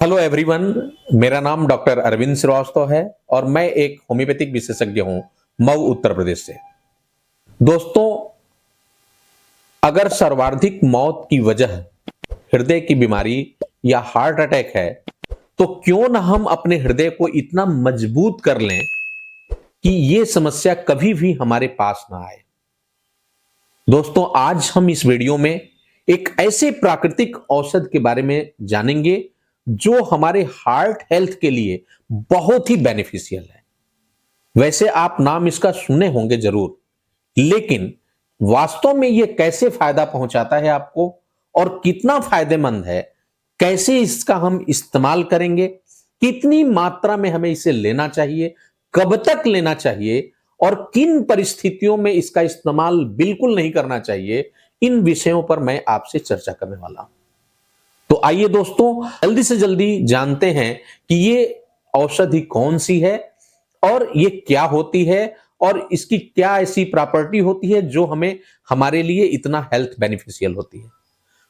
Hello everyone. मेरा नाम doctor Arvind Srivastava है और मैं एक होम्योपैथिक विशेषज्ञ हूं मऊ उत्तर प्रदेश से। दोस्तों, अगर सर्वाधिक मौत की वजह हृदय की बीमारी या हार्ट अटैक है तो क्यों ना हम अपने हृदय को इतना मजबूत कर लें कि ये समस्या कभी भी हमारे पास ना आए। दोस्तों, आज हम इस वीडियो में एक ऐसे प्राकृतिक औषध के बारे में जानेंगे जो हमारे हार्ट हेल्थ के लिए बहुत ही बेनिफिशियल है। वैसे आप नाम इसका सुने होंगे जरूर, लेकिन वास्तव में यह कैसे फायदा पहुंचाता है आपको और कितना फायदेमंद है, कैसे इसका हम इस्तेमाल करेंगे, कितनी मात्रा में हमें इसे लेना चाहिए, कब तक लेना चाहिए और किन परिस्थितियों में इसका इस्तेमाल बिल्कुल नहीं करना चाहिए, इन विषयों पर मैं आपसे चर्चा करने वाला हूं। तो आइए दोस्तों, जल्दी से जल्दी जानते हैं कि ये औषधि कौन सी है और ये क्या होती है और इसकी क्या ऐसी प्रॉपर्टी होती है जो हमें हमारे लिए इतना हेल्थ बेनिफिशियल होती है।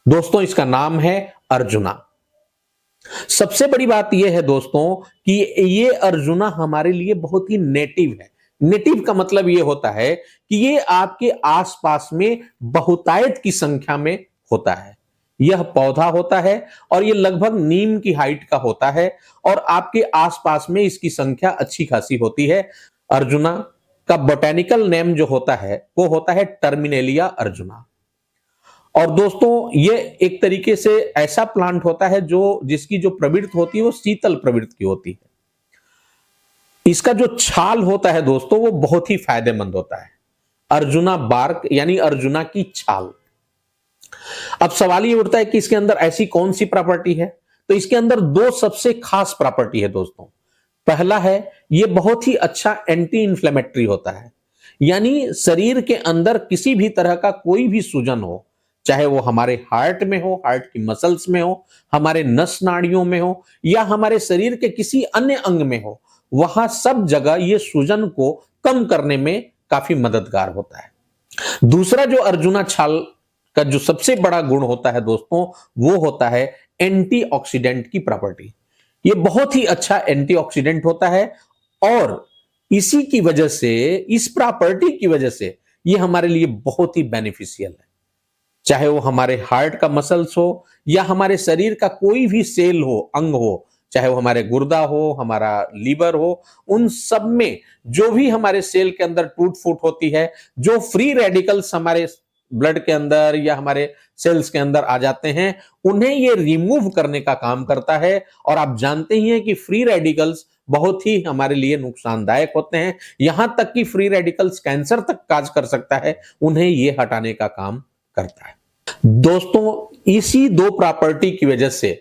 दोस्तों, इसका नाम है अर्जुना। सबसे बड़ी बात यह है दोस्तों कि ये अर्जुना हमारे लिए बहुत ही नेटिव है। नेटिव का मतलब यह होता है कि ये आपके आसपास में बहुतायत की संख्या में होता है। यह पौधा होता है और यह लगभग नीम की हाइट का होता है और आपके आसपास में इसकी संख्या अच्छी खासी होती है। अर्जुना का बोटेनिकल नेम जो होता है वो होता है टर्मिनेलिया अर्जुना। और दोस्तों, ये एक तरीके से ऐसा प्लांट होता है जो जिसकी जो प्रवृत्ति होती है वो शीतल प्रवृत्ति की होती है। इसका जो छाल होता है दोस्तों वो बहुत ही फायदेमंद होता है। अर्जुना बार्क यानी अर्जुना की छाल। अब सवाल ये उठता है कि इसके अंदर ऐसी कौन सी प्रॉपर्टी है। तो इसके अंदर दो सबसे खास प्रॉपर्टी है दोस्तों। पहला है, ये बहुत ही अच्छा एंटी इंफ्लेमेटरी होता है, यानी शरीर के अंदर किसी भी तरह का कोई भी सूजन हो, चाहे वो हमारे हार्ट में हो, हार्ट की मसल्स में हो, हमारे नस नाड़ियों में हो या हमारे शरीर के किसी अन्य अंग में हो, वहां सब जगह ये सूजन को कम करने में काफी मददगार होता है। दूसरा जो अर्जुना छाल का जो सबसे बड़ा गुण होता है दोस्तों वो होता है एंटीऑक्सीडेंट की प्रॉपर्टी। ये बहुत ही अच्छा एंटीऑक्सीडेंट होता है और इसी की वजह से, इस प्रॉपर्टी की वजह से ये हमारे लिए बहुत ही बेनिफिशियल है। चाहे वो हमारे हार्ट का मसल्स हो या हमारे शरीर का कोई भी सेल हो, अंग हो, चाहे वो हमारे गुर्दा हो, हमारा लीवर हो, उन सब में जो भी हमारे सेल के अंदर टूट फूट होती है, जो फ्री रेडिकल्स हमारे ब्लड के अंदर या हमारे सेल्स के अंदर आ जाते हैं, उन्हें ये रिमूव करने का काम करता है। और आप जानते ही हैं कि फ्री रेडिकल्स बहुत ही हमारे लिए नुकसानदायक होते हैं, यहां तक कि फ्री रेडिकल्स कैंसर तक काज कर सकता है, उन्हें ये हटाने का काम करता है। दोस्तों, इसी दो प्रॉपर्टी की वजह से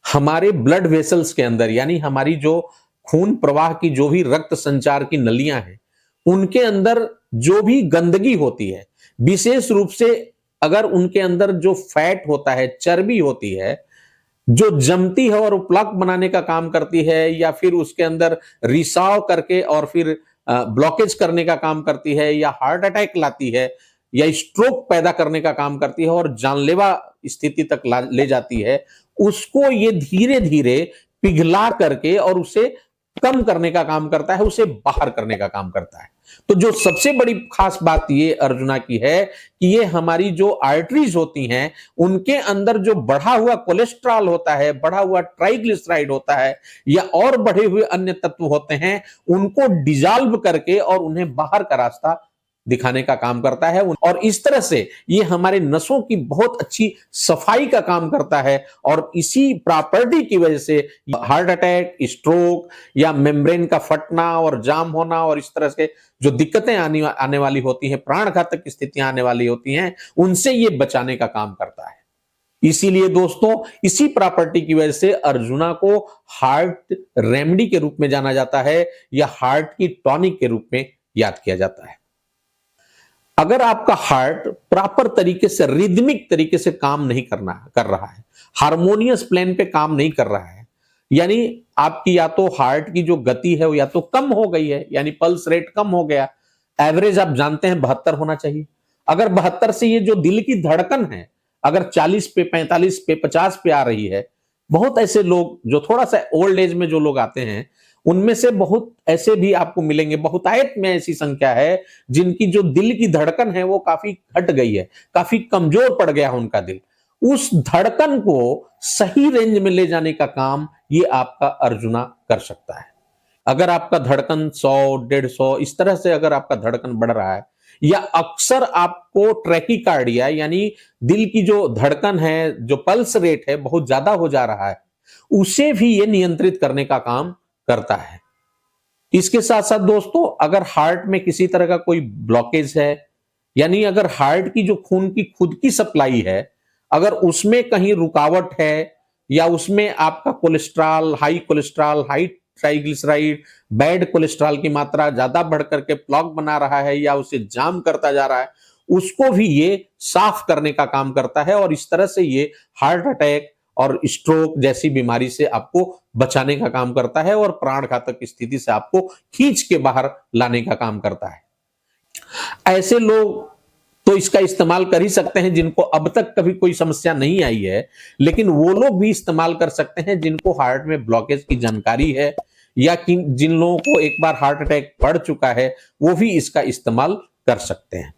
हमारे ब्लड वेसल्स के अंदर, यानी हमारी जो खून प्रवाह की जो भी रक्त संचार की नलियां हैं, उनके अंदर जो भी गंदगी होती है, विशेष रूप से अगर उनके अंदर जो फैट होता है, चर्बी होती है, जो जमती है और प्लक बनाने का काम करती है या फिर उसके अंदर रिसाव करके और फिर ब्लॉकेज करने का काम करती है या हार्ट अटैक लाती है या स्ट्रोक पैदा करने का काम करती है और जानलेवा स्थिति तक ले जाती है, उसको ये धीरे धीरे पिघला करके और उसे कम करने का काम करता है, उसे बाहर करने का काम करता है। तो जो सबसे बड़ी खास बात ये अर्जुना की है कि ये हमारी जो आर्टरीज होती हैं, उनके अंदर जो बढ़ा हुआ कोलेस्ट्रॉल होता है, बढ़ा हुआ ट्राइग्लिसराइड होता है या और बढ़े हुए अन्य तत्व होते हैं, उनको डिजॉल्व करके और उन्हें बाहर का रास्ता दिखाने का काम करता है। और इस तरह से ये हमारे नसों की बहुत अच्छी सफाई का काम करता है और इसी प्रॉपर्टी की वजह से हार्ट अटैक, स्ट्रोक या मेम्ब्रेन का फटना और जाम होना और इस तरह से जो दिक्कतें आने वाली होती हैं, प्राण घातक स्थितियां आने वाली होती हैं, उनसे ये बचाने का काम करता है। इसीलिए दोस्तों, इसी प्रॉपर्टी की वजह से अर्जुना को हार्ट रेमेडी के रूप में जाना जाता है या हार्ट की टॉनिक के रूप में याद किया जाता है। अगर आपका हार्ट प्रॉपर तरीके से, रिदमिक तरीके से काम नहीं कर रहा है, हार्मोनियस प्लेन पे काम नहीं कर रहा है, यानी आपकी या तो हार्ट की जो गति है वो या तो कम हो गई है, यानी पल्स रेट कम हो गया। एवरेज आप जानते हैं 72 होना चाहिए। अगर 72 से ये जो दिल की धड़कन है अगर 40 पे, 45 पे, 50 पे आ रही है, बहुत ऐसे लोग जो थोड़ा सा ओल्ड एज में जो लोग आते हैं, उनमें से बहुत ऐसे भी आपको मिलेंगे, बहुतायत में ऐसी संख्या है जिनकी जो दिल की धड़कन है वो काफी घट गई है, काफी कमजोर पड़ गया है उनका दिल। उस धड़कन को सही रेंज में ले जाने का काम ये आपका अर्जुना कर सकता है। अगर आपका धड़कन 100, 150 इस तरह से अगर आपका धड़कन बढ़ रहा है, या अक्सर आपको ट्रैकीकार्डिया यानी दिल की जो धड़कन है, जो पल्स रेट है बहुत ज्यादा हो जा रहा है, उसे भी ये नियंत्रित करने का काम करता है। इसके साथ साथ दोस्तों, अगर हार्ट में किसी तरह का कोई ब्लॉकेज है, यानी अगर हार्ट की जो खून की खुद की सप्लाई है, अगर उसमें कहीं रुकावट है, या उसमें आपका cholesterol, high triglyceride, bad cholesterol की मात्रा ज्यादा बढ़ करके प्लॉक बना रहा है या उसे जाम करता जा रहा है, उसको भी ये साफ करने का काम करता है। और इस तरह से ये हार्ट अटैक और स्ट्रोक जैसी बीमारी से आपको बचाने का काम करता है और प्राण घातक स्थिति से आपको खींच के बाहर लाने का काम करता है। ऐसे लोग तो इसका इस्तेमाल कर ही सकते हैं जिनको अब तक कभी कोई समस्या नहीं आई है, लेकिन वो लोग भी इस्तेमाल कर सकते हैं जिनको हार्ट में ब्लॉकेज की जानकारी है, या जिन लोगों को एक बार हार्ट अटैक पड़ चुका है, वो भी इसका इस्तेमाल कर सकते हैं।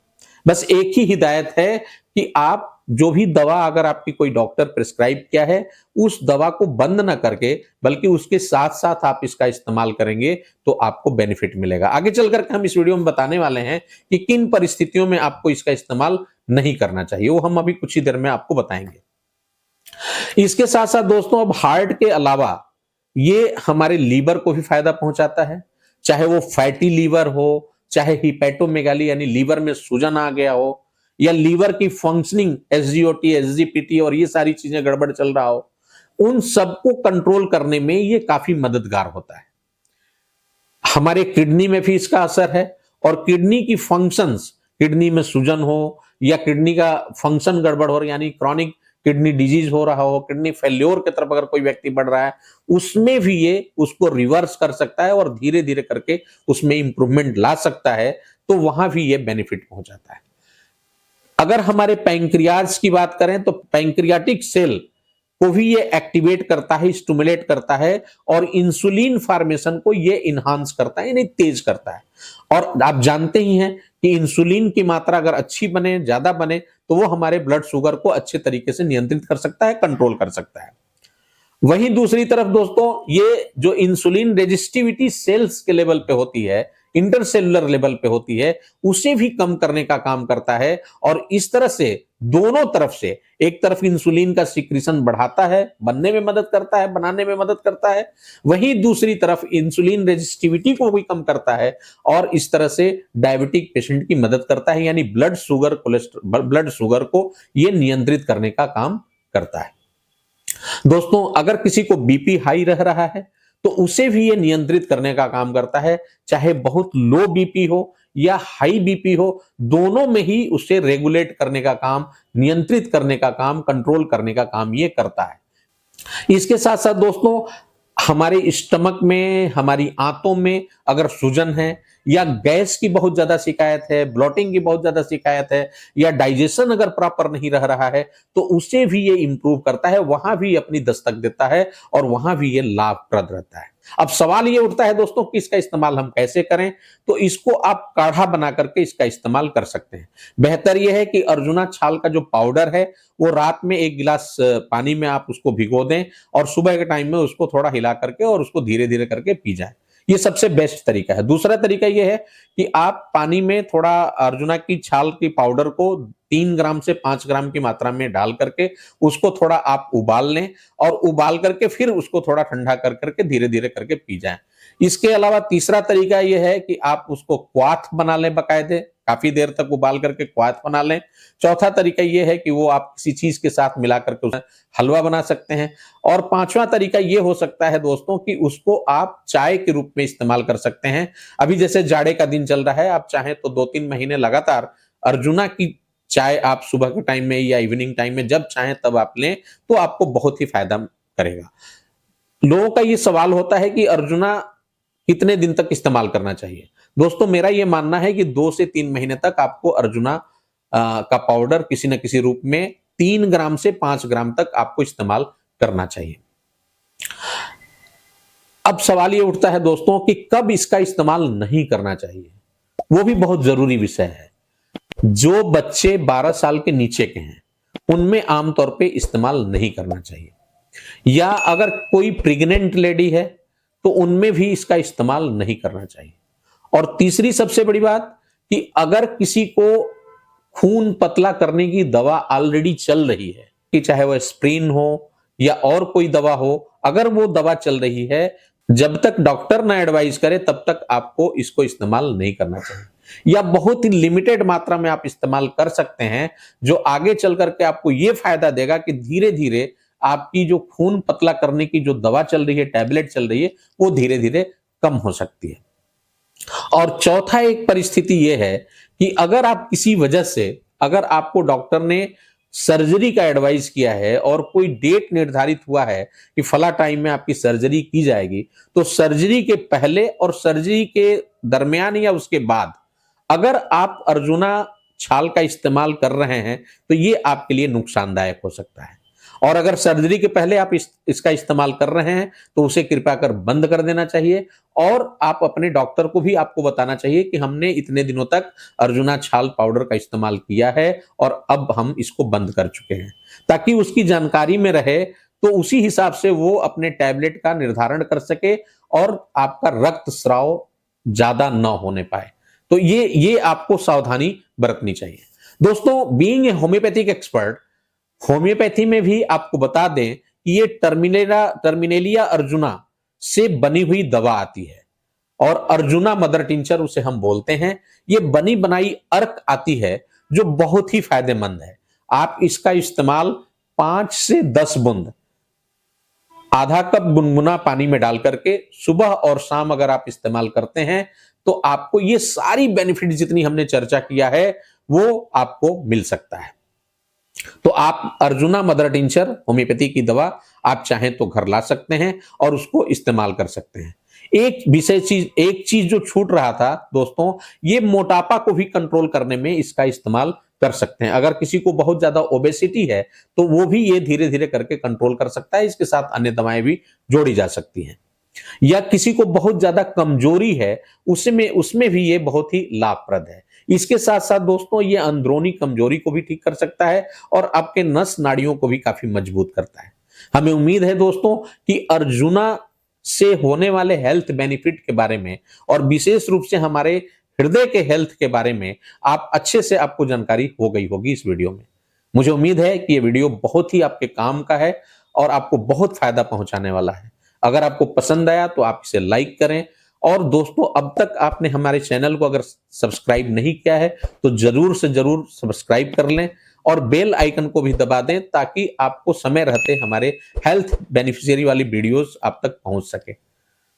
बस एक ही हिदायत है कि आप जो भी दवा अगर आपकी कोई डॉक्टर प्रिस्क्राइब किया है, उस दवा को बंद ना करके बल्कि उसके साथ साथ आप इसका इस्तेमाल करेंगे तो आपको बेनिफिट मिलेगा। आगे चलकर हम इस वीडियो में बताने वाले हैं कि किन परिस्थितियों में आपको इसका इस्तेमाल नहीं करना चाहिए, वो हम अभी कुछ ही देर में आपको बताएंगे। इसके साथ साथ दोस्तों, अब हार्ट के अलावा ये हमारे लीवर को भी फायदा पहुंचाता है, चाहे वो फैटी लीवर हो, चाहे हिपैटोमेगाली यानी लीवर में सूजन आ गया हो, या लीवर की फंक्शनिंग एसजीओटी, एसजीपीटी और ये सारी चीजें गड़बड़ चल रहा हो, उन सबको कंट्रोल करने में ये काफी मददगार होता है। हमारे किडनी में भी इसका असर है, और किडनी की फंक्शंस, किडनी में सूजन हो या किडनी का फंक्शन गड़बड़ हो यानी क्रॉनिक किडनी डिजीज हो रहा हो, किडनी फेल्योर की तरफ अगर कोई व्यक्ति बढ़ रहा है, उसमें भी ये उसको रिवर्स कर सकता है और धीरे धीरे करके उसमें इंप्रूवमेंट ला सकता है, तो वहां भी ये बेनिफिट पहुंचाता है। अगर हमारे पैंक्रियाज की बात करें तो पैंक्रियाटिक सेल को भी ये एक्टिवेट करता है, स्टिमुलेट करता है, और इंसुलिन फॉर्मेशन को ये इनहांस करता है, यानी तेज करता है। और आप जानते ही हैं कि इंसुलिन की मात्रा अगर अच्छी बने, ज्यादा बने, तो वो हमारे ब्लड शुगर को अच्छे तरीके से नियंत्रित कर सकता है, कंट्रोल कर सकता है। वहीं दूसरी तरफ दोस्तों, ये जो इंसुलिन रेजिस्टिविटी सेल्स के लेवल पे होती है, इंटरसेलुलर लेवल पे होती है, उसे भी कम करने का काम करता है। और इस तरह से दोनों तरफ से, एक तरफ इंसुलिन का सिक्रीशन बढ़ाता है, बनने में मदद करता है, बनाने में मदद करता है, वहीं दूसरी तरफ इंसुलिन रेजिस्टिविटी को भी कम करता है और इस तरह से डायबिटिक पेशेंट की मदद करता है, यानी ब्लड शुगर को यह नियंत्रित करने का काम करता है। दोस्तों, अगर किसी को बीपी हाई रह रहा है तो उसे भी ये नियंत्रित करने का काम करता है, चाहे बहुत लो बीपी हो या हाई बीपी हो, दोनों में ही उसे रेगुलेट करने का काम, नियंत्रित करने का काम, कंट्रोल करने का काम ये करता है। इसके साथ साथ दोस्तों, हमारे स्टमक में, हमारी आंतों में अगर सूजन है, या गैस की बहुत ज्यादा शिकायत है, ब्लॉटिंग की बहुत ज्यादा शिकायत है, या डाइजेशन अगर प्रॉपर नहीं रह रहा है, तो उसे भी ये इंप्रूव करता है, वहां भी अपनी दस्तक देता है और वहां भी ये लाभप्रद रहता है। अब सवाल ये उठता है दोस्तों कि इसका इस्तेमाल हम कैसे करें, तो इसको आप काढ़ा बना करके इसका इस्तेमाल कर सकते हैं। बेहतर यह है कि अर्जुना छाल का जो पाउडर है वो रात में 1 गिलास पानी में आप उसको भिगो दें और सुबह के टाइम में उसको थोड़ा हिला करके और उसको धीरे धीरे करके पी जाए। ये सबसे बेस्ट तरीका है। दूसरा तरीका यह है कि आप पानी में थोड़ा अर्जुना की छाल की पाउडर को 3 ग्राम से 5 ग्राम की मात्रा में डाल करके उसको थोड़ा आप उबाल लें, और उबाल करके फिर उसको थोड़ा ठंडा कर करके धीरे धीरे करके पी जाएं। इसके अलावा तीसरा तरीका यह है कि आप उसको क्वाथ बना लें, बकायदे काफी देर तक उबाल करके क्वाथ बना लें। चौथा तरीका यह है कि वो आप किसी चीज के साथ मिला करके उसमें हलवा बना सकते हैं। और पांचवा तरीका यह हो सकता है दोस्तों कि उसको आप चाय के रूप में इस्तेमाल कर सकते हैं। अभी जैसे जाड़े का दिन चल रहा है, आप चाहें तो 2-3 महीने लगातार अर्जुना की चाय आप सुबह के टाइम में या इवनिंग टाइम में जब चाहें तब आप लें, तो आपको बहुत ही फायदा करेगा। लोगों का ये सवाल होता है कि अर्जुना कितने दिन तक इस्तेमाल करना चाहिए। दोस्तों, मेरा यह मानना है कि 2 से 3 महीने तक आपको अर्जुना का पाउडर किसी न किसी रूप में 3 ग्राम से 5 ग्राम तक आपको इस्तेमाल करना चाहिए। अब सवाल ये उठता है दोस्तों कि कब इसका इस्तेमाल नहीं करना चाहिए, वो भी बहुत जरूरी विषय है। जो बच्चे 12 साल के नीचे के हैं उनमें आमतौर पे इस्तेमाल नहीं करना चाहिए, या अगर कोई प्रेग्नेंट लेडी है तो उनमें भी इसका इस्तेमाल नहीं करना चाहिए। और तीसरी सबसे बड़ी बात कि अगर किसी को खून पतला करने की दवा ऑलरेडी चल रही है, कि चाहे वह एस्प्रिन हो या और कोई दवा हो, अगर वो दवा चल रही है, जब तक डॉक्टर ना एडवाइस करे तब तक आपको इसको इस्तेमाल नहीं करना चाहिए, या बहुत ही लिमिटेड मात्रा में आप इस्तेमाल कर सकते हैं, जो आगे चल करके आपको ये फायदा देगा कि धीरे धीरे आपकी जो खून पतला करने की जो दवा चल रही है, टैबलेट चल रही है, वो धीरे धीरे कम हो सकती है। और चौथा एक परिस्थिति यह है कि अगर आप किसी वजह से, अगर आपको डॉक्टर ने सर्जरी का एडवाइस किया है और कोई डेट निर्धारित हुआ है कि फला टाइम में आपकी सर्जरी की जाएगी, तो सर्जरी के पहले और सर्जरी के दरमियान या उसके बाद अगर आप अर्जुना छाल का इस्तेमाल कर रहे हैं तो ये आपके लिए नुकसानदायक हो सकता है। और अगर सर्जरी के पहले आप इसका इस्तेमाल कर रहे हैं तो उसे कृपया कर बंद कर देना चाहिए, और आप अपने डॉक्टर को भी आपको बताना चाहिए कि हमने इतने दिनों तक अर्जुना छाल पाउडर का इस्तेमाल किया है और अब हम इसको बंद कर चुके हैं, ताकि उसकी जानकारी में रहे, तो उसी हिसाब से वो अपने टैबलेट का निर्धारण कर सके और आपका रक्तस्राव ज्यादा न होने पाए। तो ये आपको सावधानी बरतनी चाहिए। दोस्तों, being a homeopathic expert, homeopathy में भी आपको बता दें कि ये टर्मिनेलिया अर्जुना से बनी हुई दवा आती है, और अर्जुना मदर टिंचर उसे हम बोलते हैं। ये बनी बनाई अर्क आती है जो बहुत ही फायदेमंद है। आप इसका इस्तेमाल 5 से 10 बूंद आधा कप गुनगुना पानी में डाल करके सुबह और शाम अगर आप इस्तेमाल करते हैं तो आपको ये सारी बेनिफिट जितनी हमने चर्चा किया है वो आपको मिल सकता है। तो आप अर्जुना मदर टिंचर होम्योपैथी की दवा आप चाहें तो घर ला सकते हैं और उसको इस्तेमाल कर सकते हैं। एक चीज जो छूट रहा था दोस्तों, ये मोटापा को भी कंट्रोल करने में इसका इस्तेमाल कर सकते हैं। अगर किसी को बहुत ज्यादा ओबेसिटी है तो वो भी ये धीरे धीरे करके कंट्रोल कर सकता है। इसके साथ अन्य दवाएं भी जोड़ी जा सकती हैं। या किसी को बहुत ज्यादा कमजोरी है, उसमें भी ये बहुत ही लाभप्रद है। इसके साथ साथ दोस्तों, ये अंदरूनी कमजोरी को भी ठीक कर सकता है और आपके नस नाड़ियों को भी काफी मजबूत करता है। हमें उम्मीद है दोस्तों कि अर्जुना से होने वाले हेल्थ बेनिफिट के बारे में और विशेष रूप से हमारे हृदय के हेल्थ के बारे में आप अच्छे से आपको जानकारी हो गई होगी इस वीडियो में। मुझे उम्मीद है कि ये वीडियो बहुत ही आपके काम का है और आपको बहुत फायदा पहुंचाने वाला है। अगर आपको पसंद आया तो आप इसे लाइक करें, और दोस्तों अब तक आपने हमारे चैनल को अगर सब्सक्राइब नहीं किया है तो जरूर से जरूर सब्सक्राइब कर लें और बेल आइकन को भी दबा दें, ताकि आपको समय रहते हमारे हेल्थ बेनिफिशियरी वाली वीडियोस आप तक पहुंच सके।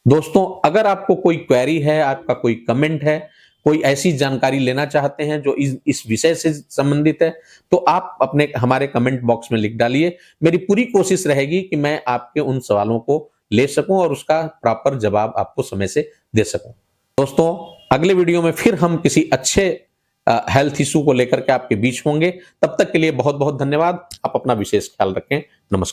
दोस्तों, अगर आपको कोई क्वेरी है, आपका कोई कमेंट है, कोई ऐसी जानकारी लेना चाहते हैं जो इस विषय से संबंधित है, तो आप अपने हमारे कमेंट बॉक्स में लिख डालिए। मेरी पूरी कोशिश रहेगी कि मैं आपके उन सवालों को ले सकूं और उसका प्रॉपर जवाब आपको समय से दे सकूं। दोस्तों, अगले वीडियो में फिर हम किसी अच्छे हेल्थ इशू को लेकर के आपके बीच होंगे। तब तक के लिए बहुत बहुत धन्यवाद। आप अपना विशेष ख्याल रखें। नमस्कार।